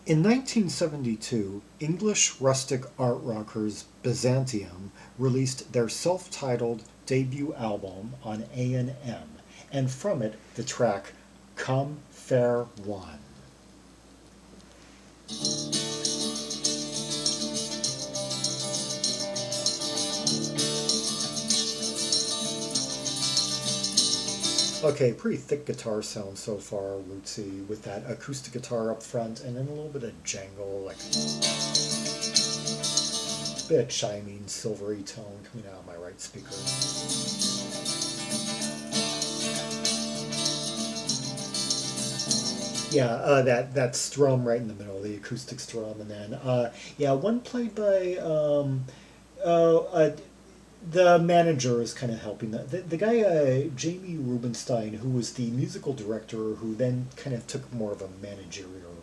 In 1972, English rustic art rockers Byzantium released their self-titled debut album on A&M, and from it the track Come Fair One. Okay, pretty thick guitar sound so far, rootsy, with that acoustic guitar up front, and then a little bit of jangle, like a bit of chiming, silvery tone coming out of my right speaker. Yeah, that strum right in the middle, the acoustic strum, and then yeah, one played by the manager is kind of helping. The guy, Jamie Rubinstein, who was the musical director, who then kind of took more of a managerial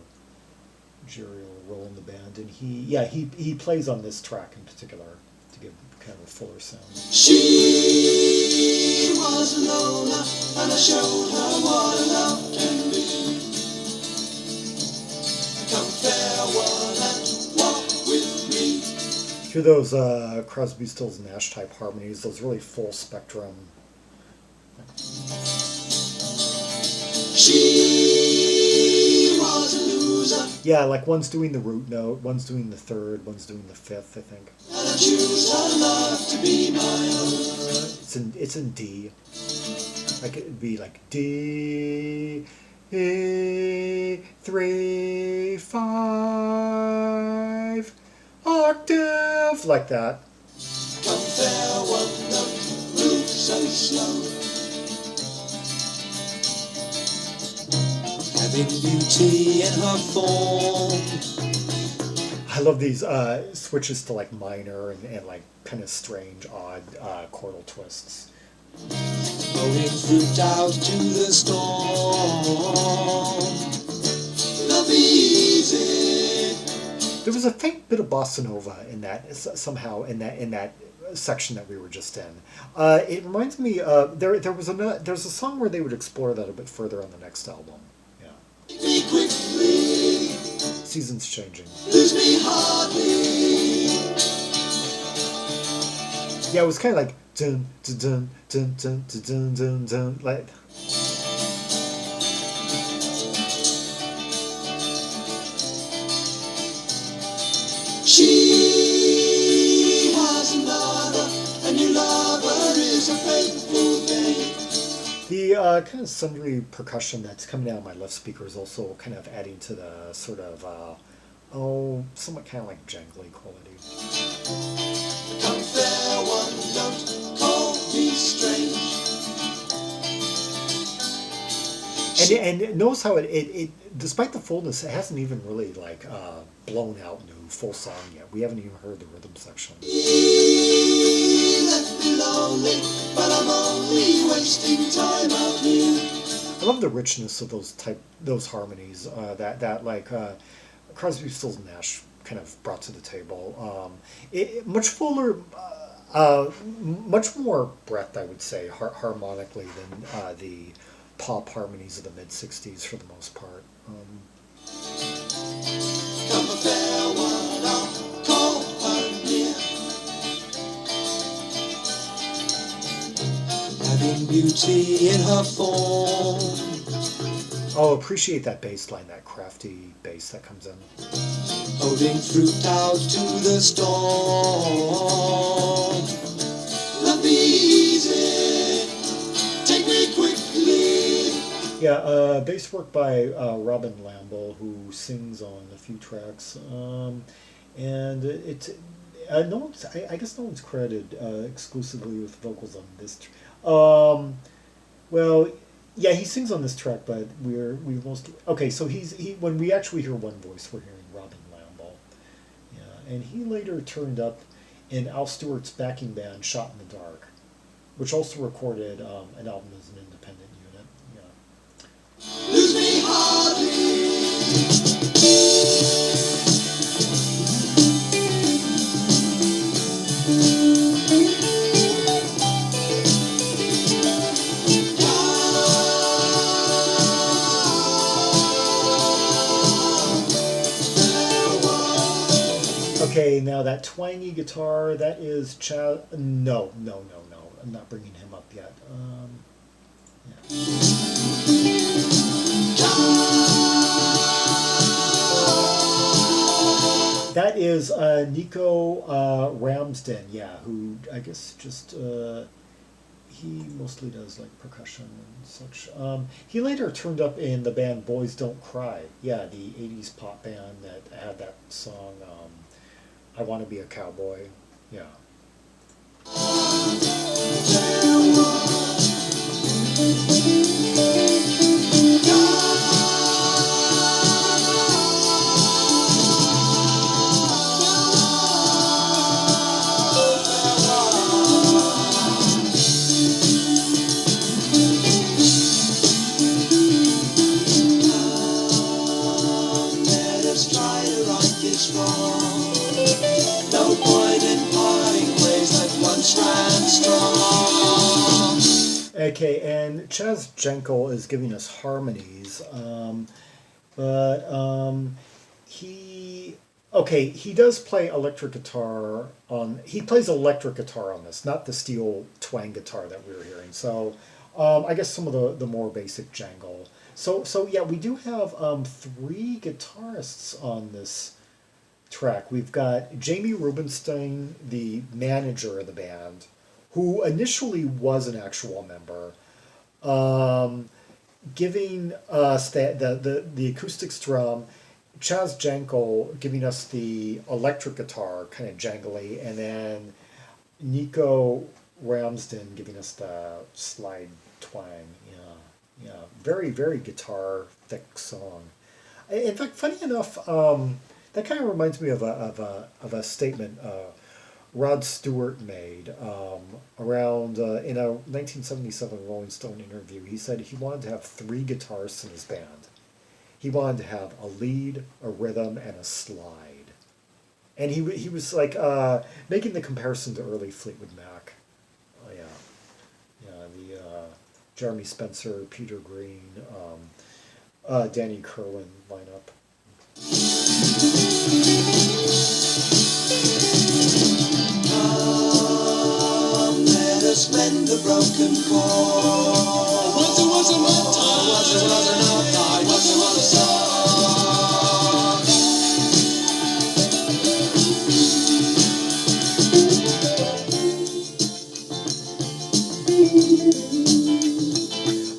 role in the band, and he plays on this track in particular to give kind of a fuller sound. She was a loner, and I showed her what love can be. Come fair one and walk with me. Hear those Crosby, Stills, Nash type harmonies, those really full spectrum. She was a loser. Yeah, like one's doing the root note, one's doing the third, one's doing the fifth, I think. And I choose her love to be my own. It's in D. Like it'd be like D, E, 3, 5, octave, like that. Come fair one note, move so slow. Having beauty in her form. I love these switches to like minor and like kind of strange, odd chordal twists. Blowing fruit out to the storm. Love easy. There was a faint bit of bossa nova in that somehow in that section that we were just in. It reminds me there's a song where they would explore that a bit further on the next album. Yeah. Me quickly. Seasons changing. Lose me hardly. Yeah, it was kind of like dun dun dun dun dun dun dun dun like. She has another, and your lover is a faithful thing. The kind of sundry percussion that's coming out of my left speaker is also kind of adding to the sort of, somewhat kind of like jangly quality. Come fair one, don't call me strange. And notice how it despite the fullness, it hasn't even really like blown out into full song yet. We haven't even heard the rhythm section. He left me lonely, but I'm only wasting time out here. I love the richness of those harmonies that like Crosby, Stills, Nash kind of brought to the table. Much fuller, much more breadth, I would say, harmonically than the pop harmonies of the mid-60s for the most part. Come a fair one, I'll call her near. Having beauty in her form. Oh, appreciate that bass line, that crafty bass that comes in. Holding fruit out to the storm. Love me easy, take me quickly. Yeah, bass work by Robin Lamble, who sings on a few tracks, and I guess no one's credited exclusively with vocals on this. Well, yeah, he sings on this track, but we mostly okay. So when we actually hear one voice, we're hearing Robin Lamble, yeah, and he later turned up in Al Stewart's backing band, Shot in the Dark, which also recorded an album as an independent unit. Yeah. Lose me hardly. Okay, now that twangy guitar, that is Chaz. No, no, no, no. I'm not bringing him up yet. That is Nico Ramsden, yeah, who I guess just he mostly does like percussion and such. He later turned up in the band Boys Don't Cry, yeah, the '80s pop band that had that song "I Want to Be a Cowboy," yeah. No point in parting ways like one strand strong. Okay, and Chaz Jankel is giving us harmonies, but he okay, he does play electric guitar on. He plays electric guitar on this, not the steel twang guitar that we were hearing. So, I guess some of the more basic jangle. So yeah, we do have three guitarists on this track. We've got Jamie Rubinstein, the manager of the band, who initially was an actual member, giving us the acoustic strum, Chaz Jankel giving us the electric guitar, kind of jangly, and then Nico Ramsden giving us the slide twang. Yeah, yeah, very very guitar thick song. In fact, funny enough, that kind of reminds me of a statement Rod Stewart made around in a 1977 Rolling Stone interview. He said he wanted to have three guitarists in his band. He wanted to have a lead, a rhythm, and a slide. And he was like making the comparison to early Fleetwood Mac. Oh yeah, yeah, the Jeremy Spencer, Peter Green, Danny Kerwin lineup. Come, let us mend the broken chord. Once it was an old time. Once it was an old time. Once it was a song.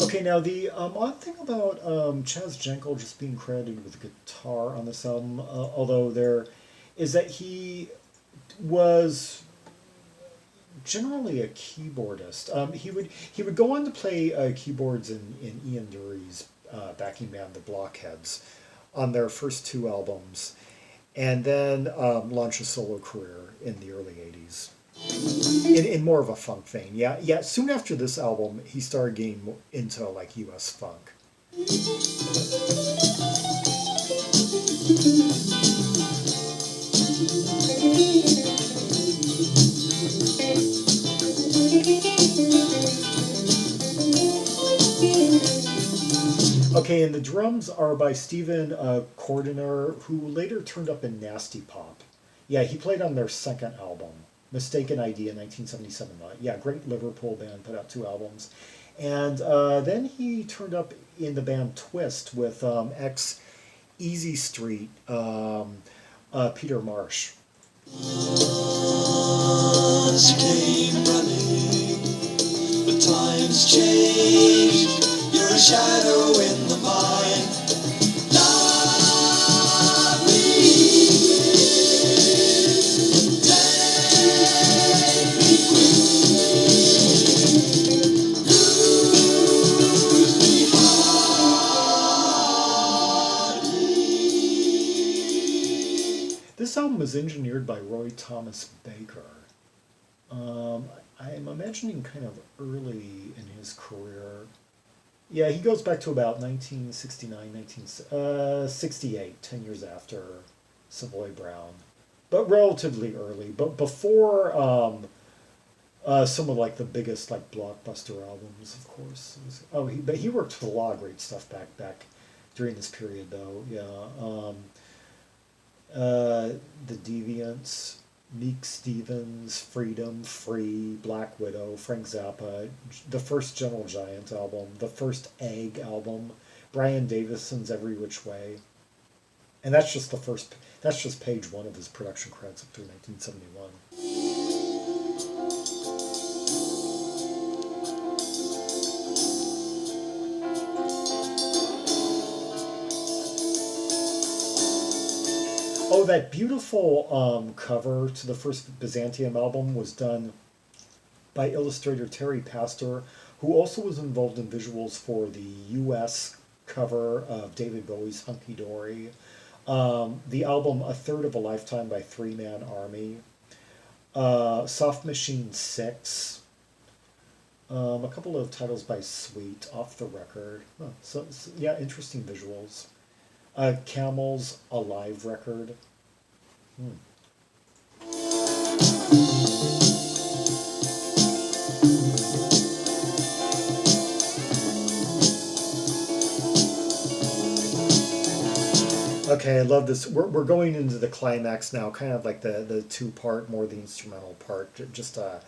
Okay, now the odd thing about Chaz Jankel just being credited with guitar on this album, although there, is that he was generally a keyboardist. He would go on to play keyboards in Ian Dury's backing band, the Blockheads, on their first two albums, and then launch a solo career in the early '80s. In more of a funk vein, yeah, yeah. Soon after this album, he started getting into like U.S. funk. Okay, and the drums are by Stephen Corduner, who later turned up in Nasty Pop. Yeah, he played on their second album, Mistaken Idea, 1977. Yeah, great Liverpool band, put out two albums. And then he turned up in the band Twist with ex Easy Street Peter Marsh. Once came running, but times change. You're a shadow in the mind. Love me, take me quickly, lose me hardly. This album was engineered by Roy Thomas Baker. I'm imagining kind of early in his career. Yeah, he goes back to about 1969, 1968, 10 years after Savoy Brown. But relatively early, but before some of like the biggest like blockbuster albums, of course. But he worked with a lot of great stuff back during this period, though. Yeah, The Deviants, Meek Stevens, Freedom, Free, Black Widow, Frank Zappa, the first Gentle Giant album, the first Egg album, Brian Davison's Every Which Way. And that's just the first, that's just page one of his production credits up through 1971. Oh, that beautiful cover to the first Byzantium album was done by illustrator Terry Pastor, who also was involved in visuals for the US cover of David Bowie's Hunky Dory. The album A Third of a Lifetime by Three Man Army. Soft Machine 6. A couple of titles by Sweet, Off the Record. Huh, so, yeah, interesting visuals. Camel's Alive record. Okay, I love this. We're going into the climax now, kind of like the two part, more the instrumental part, just a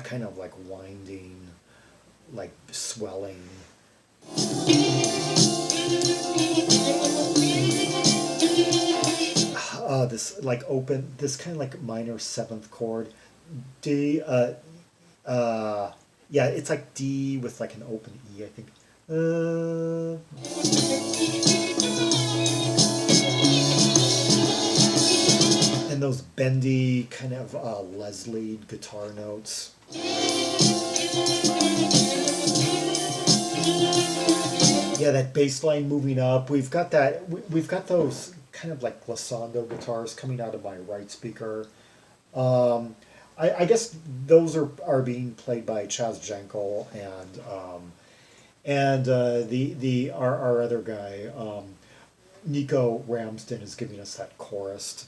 kind of like winding, like swelling. This like open, this kind of like minor seventh chord, D. Yeah, it's like D with like an open E, I think. And those bendy kind of Leslie guitar notes. Yeah, that bass line moving up. We've got that. We've got those kind of like glissando guitars coming out of my right speaker. I guess those are being played by Chaz Jankel and the our other guy Nico Ramsden is giving us that chorus.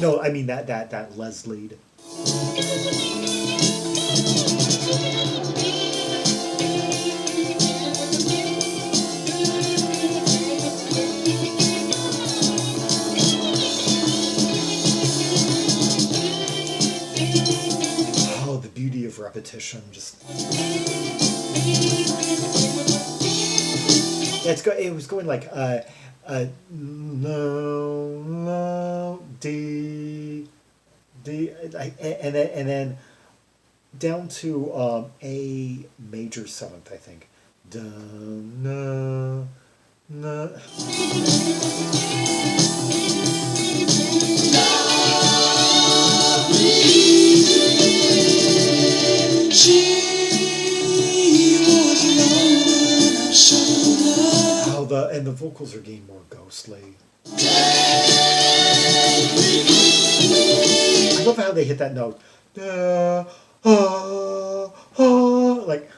No, I mean that Les lead. Oh, the beauty of repetition, just. Yeah, it was going like no, D, and then down to A major seventh, I think. Da, na, na. Oh, the vocals are getting more ghostly. I love how they hit that note. Like.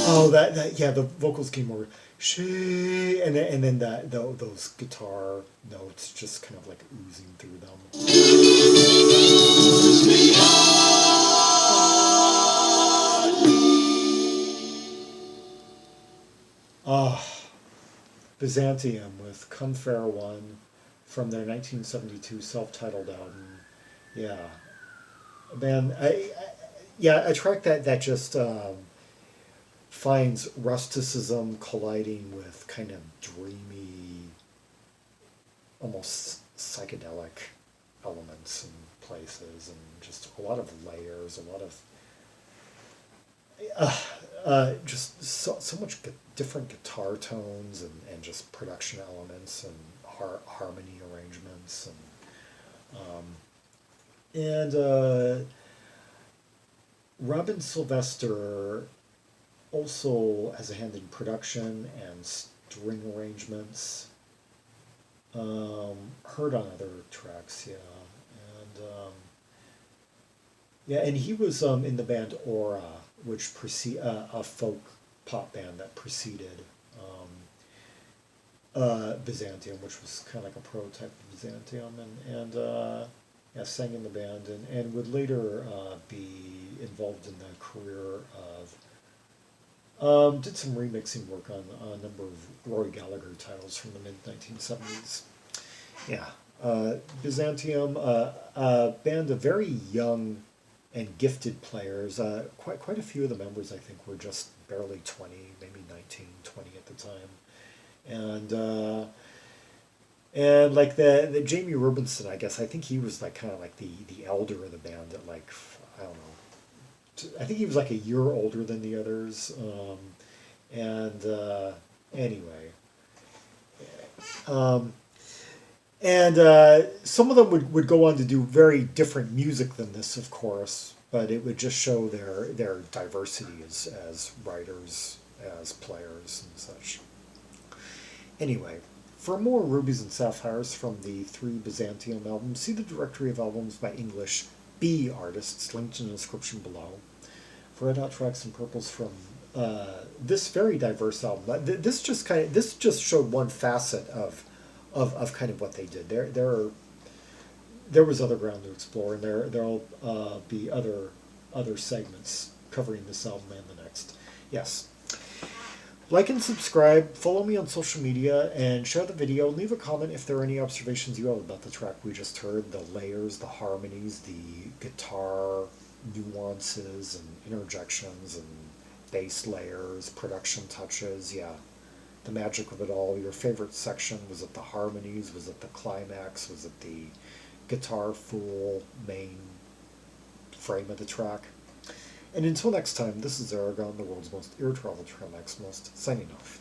Oh, that yeah, the vocals came more she, and then those guitar notes just kind of like oozing through them. Byzantium with Come Fair One from their 1972 self-titled album. Yeah, man, a track that just finds rusticism colliding with kind of dreamy, almost psychedelic elements and places, and just a lot of layers, a lot of just so much different guitar tones and just production elements and harmony arrangements and Robin Sylvester also has a hand in production and string arrangements. Heard on other tracks, yeah, and he was in the band Aura, which a folk pop band that preceded Byzantium, which was kind of like a prototype of Byzantium, and yeah, sang in the band, and would later be involved in the career Did some remixing work on a number of Roy Gallagher titles from the mid-1970s. Yeah. Byzantium, a band of very young and gifted players. Quite a few of the members, I think, were just barely 20, maybe 19, 20 at the time. And like the Jamie Rubinstein, I guess, I think he was like kind of like the elder of the band at like, I don't know. I think he was like a year older than the others. And anyway. Um, and some of them would go on to do very different music than this, of course, but it would just show their diversity as writers, as players, and such. Anyway, for more Rubies and Sapphires from the three Byzantium albums, see the directory of albums by English B artists linked in the description below. For Red Hot Tracks and Purples from this very diverse album. This just showed one facet of kind of what they did. There was other ground to explore, and there'll be other segments covering this album and the next. Yes. Like and subscribe, follow me on social media, and share the video. Leave a comment if there are any observations you have about the track we just heard, the layers, the harmonies, the guitar nuances and interjections and bass layers, production touches. Yeah, the magic of it all. Your favorite section, was it the harmonies? Was it the climax? Was it the guitar full main frame of the track? And until next time, this is Zaragon, the world's most ear-traveled trail maximalist, signing off.